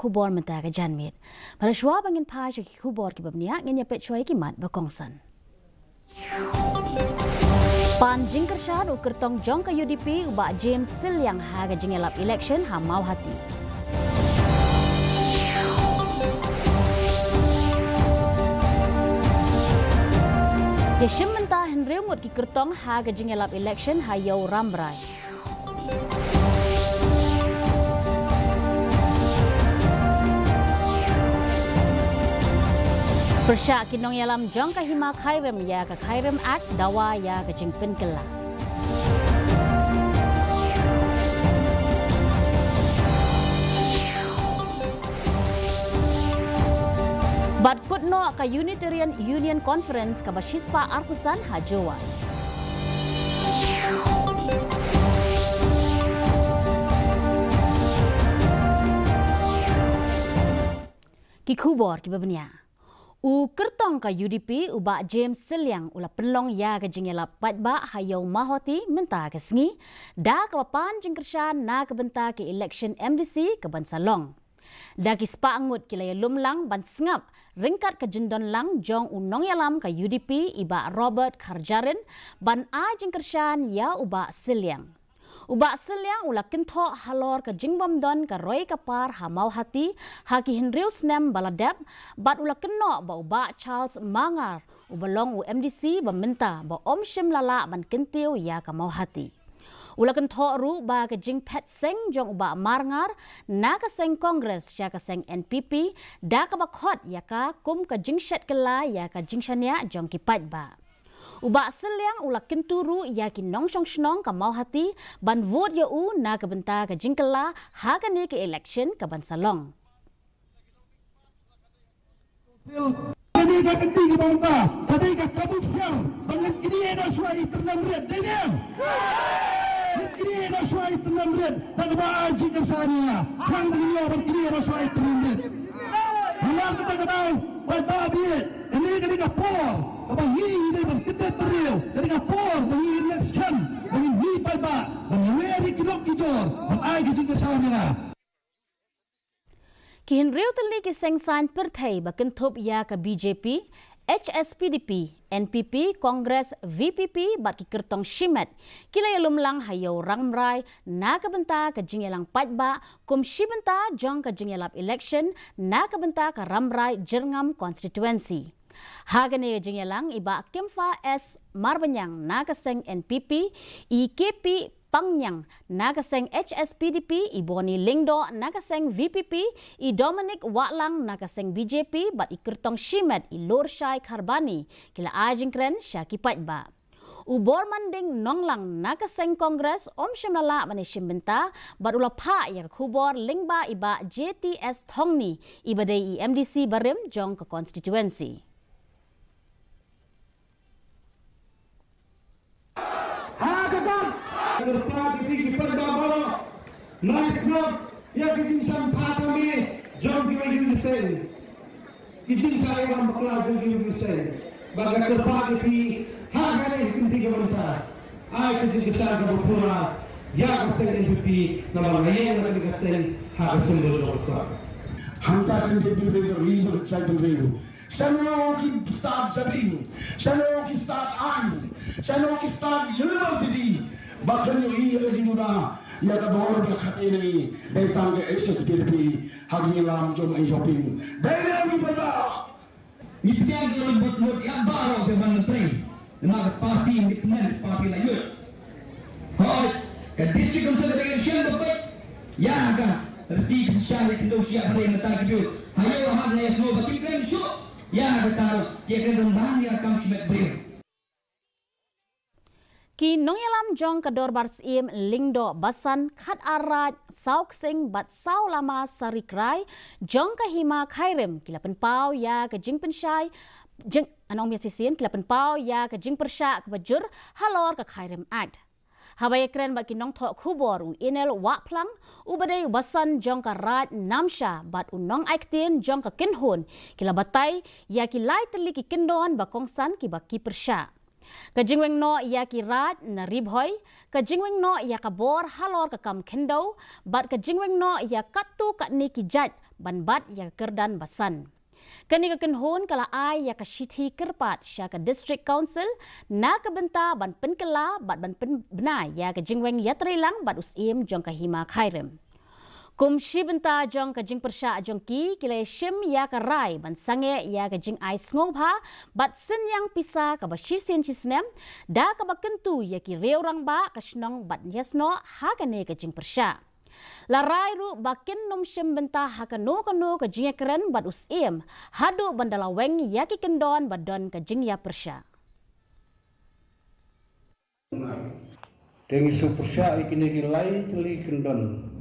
kubor menta ka janmit. Pada shwa bangin pa ki kubor ki babniak ngenya pet choi ki mat bakongsan. Pan jingkershan ukertong jong ka UDP ubak James Sil yang haga jingelap election ha mau hati. Yeshim mentah Henry mut ki kertong haga jingelap election ha yau rambrai. Persyak kinong yalam jong ka hima khairem ya ka khairem act dawa ya ka jingpin kela. Bat kutno ka Unitarian Union Conference ka bashispa arkusan hajowa. Ki kubor ki babnya. Kertong ka UDP ubak James Siliang ula pelong ya ka jingelap patba hayau mahoti menta ka sengi da ka papan jingkershan na ka benta ki election MDC ka bansalong. Da ki spa angut kilaya lumlang ban sengap ringkat ka jendon lang jong unong yalam ka UDP iba Robert Kharjarin ban a jingkershan ya ubak Siliang. Ubak Siliang ula kentho halor ka jingbom don ka roy kapar hamau hati haki Henrius nem baladap bat ula keno ba ubak Charles Mangar ubalong UMDC baminta ba om shim lala ban kentiu ya ka mau hati. Ula kentho ru ba ka jing pet seng jong ubak marngar na ka seng Kongres ya ka seng NPP da ka bakhot ya ka kum ka jingshet kela ya ka jingshania jong kipat ba. Ubak Siliang ula kenturu ya ki nongsong shnong ka mau hati ban vote ya u na ka benta ka jingkela ha ka ni ke election ka ban salong. Tadi ka kenti ka bangta, tadi ka kabuk siang, bangan kini ada suai ternam red, dengar? Kini ada suai ternam red, tak ba aji kersania, kang begini orang kini ada suai ternam red. Halang kita tahu, baik baik, ini kini ka por. Abang ini berketat beriau dari kapor bagi election bagi hi paiba bagi weri kilok kijor ai ki kersania Ki Henriu tali ki sengsan perthai bakin thup ya ka BJP HSPDP NPP Kongres VPP bat ki kertong shimet kilaya lumlang hayau rangmrai na ka benta ka jingelang patba kum shibenta jong ka jingelap election na ka benta ka ramrai jerngam constituency. Hagane jingelang iba Kemfa S Marbanyang nakaseng NPP, IKP Pangyang nakaseng HSPDP, Iboni Lingdo nakaseng VPP, I Dominic Watlang nakaseng BJP, bat ikertong Shimet I Lorshai Kharbani, kila ajingkren Syakipat ba. Ubor manding nonglang nakaseng Kongres Om Shimlala mani Shimbenta, bat ulapa ya kubor lingba iba JTS Thongni, iba day MDC Barim jong ke konstituensi. Terpati tinggi perbabalo, nice job, ya kijing sampah kami, jom kita sen, kijing saya orang berkelas jom kita sen, bagai terpati pi, harga ni tinggi kementar, ay kijing besar berpura, ya kesen MVP, nama lain lagi kesen, harga sendiri berkuat. Hantar sendiri berlibat saya berlibat. Sano ki start Jabin, Sano ki start An, Sano ki start University. Bahkan yang ini rezimuna ya kabor berkhati ini datang ke HSPDP hagi lam jom ai shopping dari lagi pada Nipian dalam buat yang baru ke menteri nama parti independen parti lain hoi ke district consolidation bapak ya ga erti kesalahan kendosian pada yang tak gitu hayo hak naya semua batik kan so ya kata dia kan rembang ya kam simet beri Ki nongyalam jong kador barsim lingdo basan khat araj sauk sing bat sau lama sarikrai jong kahima khairem kilapen pau ya ke jing pensyai jing anong miasisin kilapen pau ya ke jing persya ke bajur halor ke khairem ad habaya kren bat kinong thok khubor u inel wa plang u badai basan jong ka raj namsha bat unong aiktin jong ka kinhun kilabatai ya kilai teli ki kindon bakongsan ki baki persya Kajingweng no ya kirat na ribhoy, kajingweng no ya kabor halor ka kam kendo, bat kajingweng no ya katu kat ni kijat ban bat ya kerdan basan. Kani kekenhon kala ai ya kashiti kerpat sya ke district council na kebenta ban penkela bat ban bena ya ke jingweng ya terilang bat usim jong kahima khairem. Kum shi benta jong ka jing persya jong ki kile shim ya ka rai ban sange ya ka jing ai ngop ha bat sen yang pisa ka ba shi sen chisnem da ka ba kentu ya ki reu rang ba ka snong bat yasno ha ka ne ka jing persya. La rai ru bakin nom shim benta ha ka no ka jing keren bat usim hadu bandala weng ya ki kendon badon ka jing ya persya. Tengi su persya ikine ki lai teli kendon.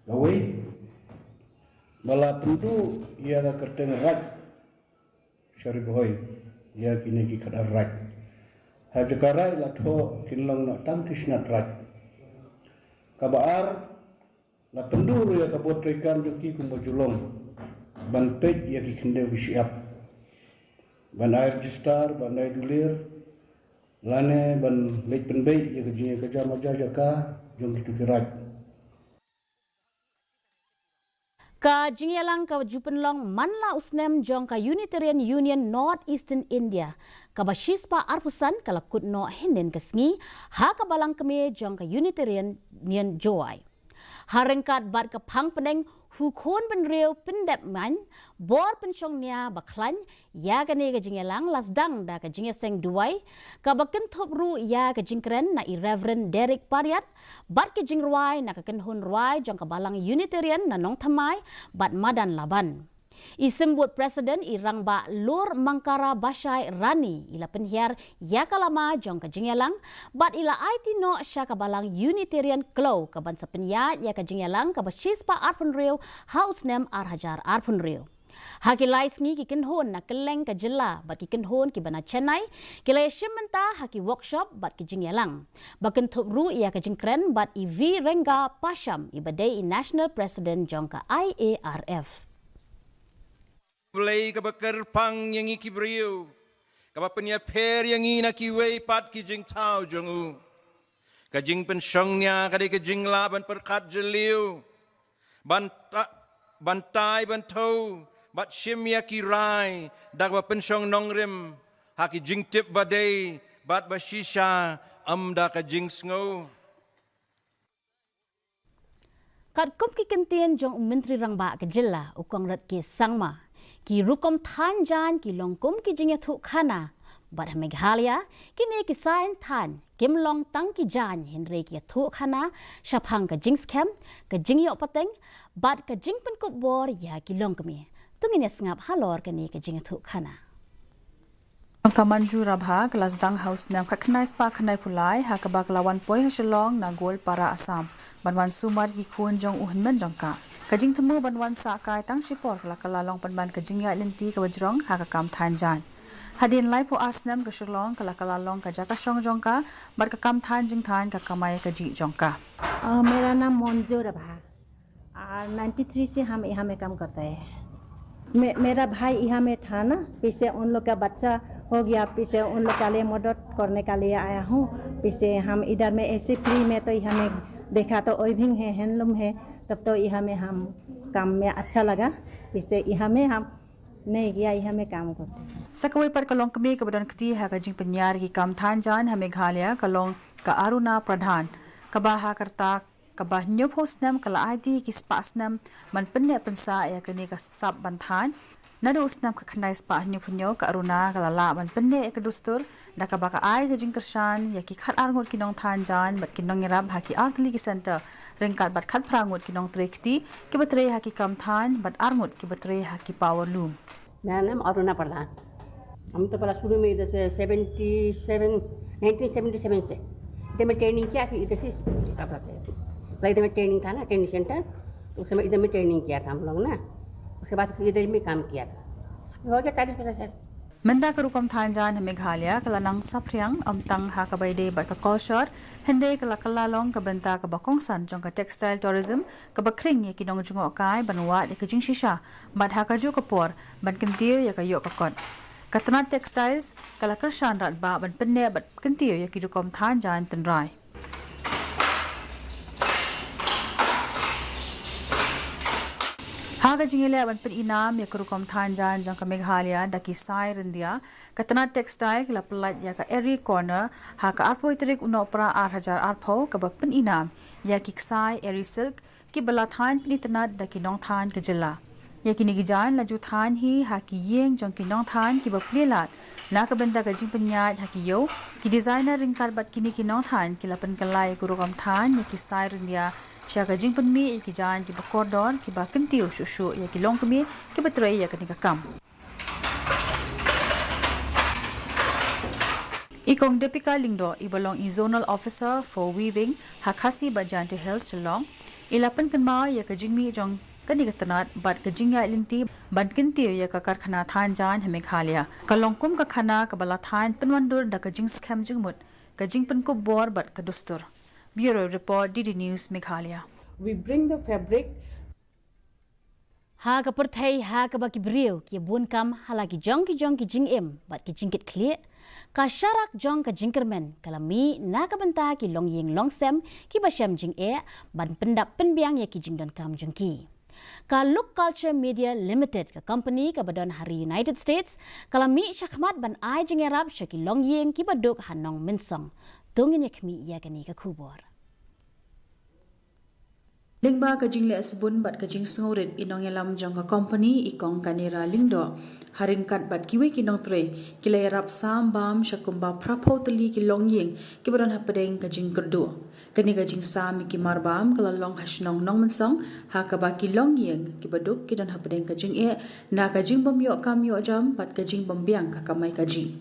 Gawai bala pendu ia ka kerteng raj syari boy ia kini ki kadar raj hajakarai latho kinlong nak tam kisnat raj kabar la pendu ia ka botrekan joki kumbajulong ban pej ia ki kende bisiap ban air register ban air dulir lane ban lek penbei ia ka jinya kerja maja jaka jong ki raj. Ka jingyalang ka jupenlong manla usnem jong ka Unitarian Union North Eastern India ka bashispa arpusan kala kutno hinen kesngi ha ka balang keme jong ka Unitarian Union Joy. Harengkat bat ka phang peneng hu khon ben reu pendep man bor penchong nia baklan ya ka ne ka jingyalang lasdang da ka jingya seng duai ka baken thop ru ya ka jingkren na i Reverend Derek Pariat bat ka jingruai na ka kenhun ruai jong ka balang Unitarian na nong thamai bat madan laban. Isembut Presiden irang ba Lur Mangkara Bashai Rani ila penhiar ya kalama jong ka jingyalang bat ila IT no sya ka balang Unitarian Klo ka bansa penyat ya ka jingyalang ka bashispa arpun reu house nem arhajar arpun reu. Hakilai sngi ki kenhon na keleng ka jela bat ki kenhon ki bana Chennai kilai shimenta haki workshop bat ki jingyalang baken thop ru ya ka jingkren bat IV Renga Pasham ibadai National President jong ka IARF. Mulai ke bakar pang yang iki beriu, ke bapanya per yang ina kiwei pat ki jing tau jongu, ke jing pensyongnya ke jing laban perkat jeliu, bantai bantau, bat shim ya kirai, dak ba pensyong nongrim, haki jing tip badai, bat bashisha amda ke jing sngo. Kat kup ki kentien jong menteri rangba ke jela ukong rat ki sangma. Ki rukom than jan ki longkum ki jingya thu khana bat Meghalaya kini ki sain than kim long tang ki jan henre ki thu khana shaphang ka jing scam ka jing yo pateng bat ka jing pen kup bor ya ki long kami tungin sngap halor kini ka jing thu khana. Angka manju rabha kelas dang house nam kaknai spa khnai pulai ha ka bak lawan poi hasilong na gol para Assam banwan sumar ki khun jong uhin men jongka kajing temu banwan sa kai tang shipor la kalalong panban kajing ya lenti ka bajrong ha ka kam than jan hadin lai po asnam ka shulong kala kalalong ka jaka shong jongka bar ka kam than jing than ka kamai ka ji jongka. मेरा नाम मंजूर रहा और 93 से हम यहाँ में काम करते हैं. मेरा भाई यहाँ में था ना, पीछे उन लोग का बच्चा हो गया, पीछे उन लोग का लिए मदद करने के लिए आया हूँ. पीछे हम इधर में ऐसे फ्री में तो यहाँ में देखा तो ओइविंग है, हैंडलूम है, तब तो यहाँ में हम काम में अच्छा लगा. पीछे यहाँ में हम नहीं गया, यहाँ में काम करते हैं. Sakawai par kalong kami kebadan keti ha kajing penyar ki kam than jan ha Meghalaya kalong ka Aruna Pradhan kabaha karta kabah nyop hosnam kala ID ki spasnam man penne pensa ya kini ka sab banthan nado usnam ka khnai spa nyop nyo ka Aruna kala la man penne ka dustur da ka baka ai kajing kershan ya ki khat arngot ki nong than jan bat ki nong yarab ha ki artli ki center rengkat bat khat prangot ki nong trekti ki batre ha ki kam than bat arngot ki batre ha ki power loom. मेरा नाम अरुणा प्रधान. हम तो पहला शुरू में इधर से 1977 से इधर में ट्रेनिंग किया, फिर इधर से इधर में ट्रेनिंग था ना, ट्रेनिंग सेंटर, तो उस समय इधर में ट्रेनिंग किया था हम लोग ना. उसके बाद फिर इधर में काम किया था. हो गया 40-50 साल. Menda kerukam thanjan ha Meghalaya kalanang sapriang amtang ha kabaide bat ka culture hende kala kalalong ka benta ka bakong san jong ka textile tourism ka bakring ye kinong jungo kai banwa de ka jing shisha bat ha ka ju kapor ban kentiu ya ka yo ka kon katna textiles kala kershan rat ba ban penne bat kentiu ya kirukam thanjan tenrai. Haga jingile ban pen inam ya kerukom thanjan jang ka Meghalaya daki sai rendia katana textile la pelat ya ka eri corner ha ka arpo itrik uno pra 8000 arpo ka ba pen inam ya ki sai eri silk ki bala than pni tanat daki nong than ka jilla ya ki nigijan la ju than hi ha ki yeng jang ki nong than ki ba plelat na ka benda ka jing penyat ha ki yo ki designer ringkat bat kini ki nong than ki la pen kalai kerukom than ya ki sai rendia Syaga jing penmi ki jan ki bakordor ki ba kentiu shushu ya ki long kemi ki batrai ya kani kam. Ikong Depika Lingdo ibalong i zonal officer for weaving KHASI Bajante Hills Shillong ilapan kanma ya ka jingmi jong kani katanat bat ka jingya linti ban kentiu ya ka karkhana than jan Meghalaya kalongkum ka khana ka bala than penwandur da ka jing scam jingmut ka jing pen ko bor bat ka dustur. Bureau Report DD News Meghalaya. We bring the fabric. Ha ka perthai ha ka baki brio ki bun kam halaki jong ki jing em bat ki jingkit clear ka syarak jong ka jingkermen kalami na ka benta ki long yeng long sem ki basyam jing e ban pendap penbiang ya ki jing don kam jong ki ka Look Culture Media Limited ka company ka badon hari United States kalami syakmat ban ai jing erap syaki long yeng ki baduk hanong minsong tungin yakmi ya kani ka khubor Lingba ka jingle asbun bat ka jing sungurit inong yalam jong ka company ikong kanira lingdo haringkat bat kiwe kinong tre kilayarap sam bam shakumba prapotali ki longyeng ki baron hapadeng ka jing kerdu kani ka jing sam ki marbam kala long hasnong nong mensong ha ka ba ki longyeng ki baduk ki don hapadeng ka jing e na ka jing bam yo kam yo jam bat ka jing bambiang ka kamai ka jing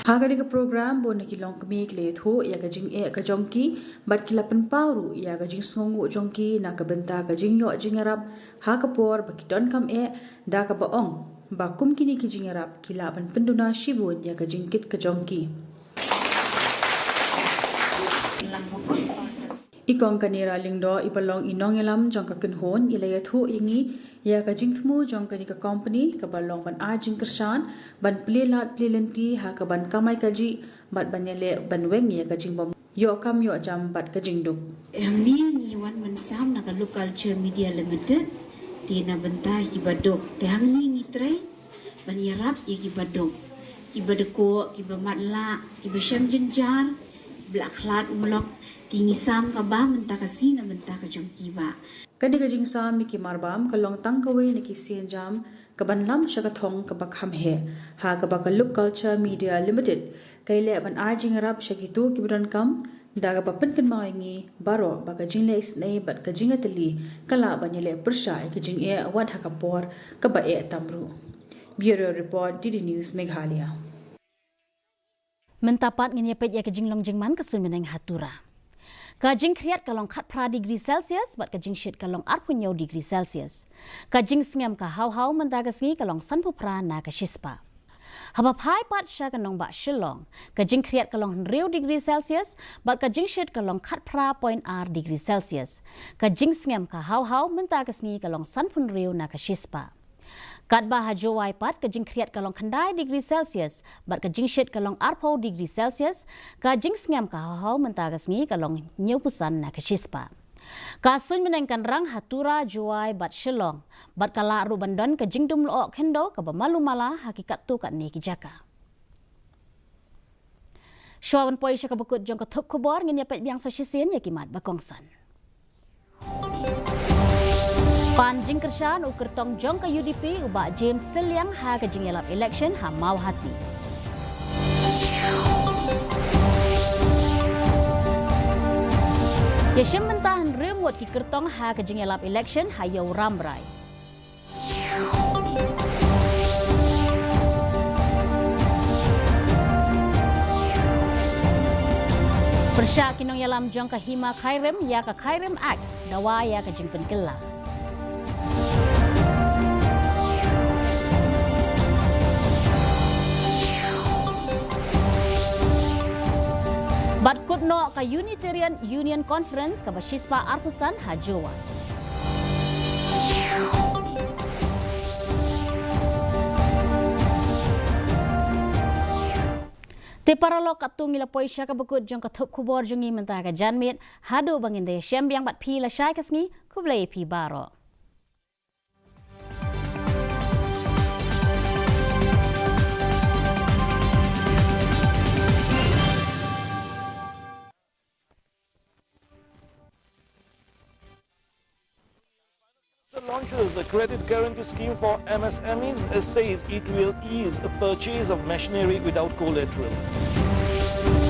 Hagari ka program bon ki long kmi kle tho ya ka jing e ka jongki bat ki lapan pauru ya ka jing songu jongki na ka benta ka jing yo jing arab ha ka por ba ki don kam e da ka ba ong ba kum kini ki jing arab ki laban penduna shibun ya ka jing kit ka jongki Ikong kanira lingdo ipalong inong elam jong ka kenhon ilaya thu ingi ya ka jing thmu jong ka ni ka company ka balong ban a jing kersan ban plelat plelenti ha ka ban kamai ka ji bat banyale ban weng ya ka jing bom yo kam yo jam bat ka jing duk Ami ni wan man sam na ka Look Culture Media Limited ti na benta ki badok te hang ni trai ban yarap ki badok ki badko ki bamatla ki basham jinjar black lat umlok kini sam ka ba menta ka sina menta ka jongki ba kadi ka jing sam mi ki marbam ka long tang ka we ni ki sien jam ka ban lam sha ka thong ka ba kham he ha ka ba ka Look Culture Media Limited kai le ban a jing rap sha ki tu ki bran kam da ga ba pen kan ma ngi baro ba ka jing le isnei bat ka jing atli kala ban le pursha ka jing e wat ha ka por ka ba e tamru Bureau Report DD News Meghalaya mentapat ngene pet ya ka jing long jing man ka sun meneng hatura Kajing kriat kalong 4 degree Celsius bat kajing shit kalong 8 degree Celsius. Kajing sengam ka hau-hau mentagasngi kalong sanpupra na ka shispa. Habap hai pat sya kanong ba shilong. Kajing kriat kalong 1 degree Celsius bat kajing shit kalong 4.r degree Celsius. Kajing sengam ka hau-hau mentagasngi kalong sanpun riu na ka shispa. Kat bah hajowai pat kajing kriat kalong khandai degree Celsius bat kajing shit kalong 4 degree Celsius kajing sengam ka hau mentagas ngi kalong nyupusan na kashispa kasun menengkan rang hatura jowai bat shilong bat kala ru bandon kajing dum lo khendo ka bamalu mala hakikat tu kat ni ki jaka Shwawan poi syaka bekut jong ka thop khobor ngin yapet biang sa shisien ya kimat bakongsan Panjing kersan uker tong jong ka UDP ubak James Seliang ha ka jing elap election ha mau hati. Yashim mentahan remut ki kertong ha ka jing elap election ha yau ramrai. Persyak kinong yalam jong ka hima khairem ya ka khairem act dawa ya ka jing penkela. Bat kutno ka Unitarian Union Conference ka bashispa arpusan hajowa. Te paralok katung ila poisya ka bekut jong katup kubor jongi mentah ka janmit hadu banginde syambiang bat pi la syai kasngi kublai pi baro. Launches a credit guarantee scheme for MSMEs, says it will ease a purchase of machinery without collateral.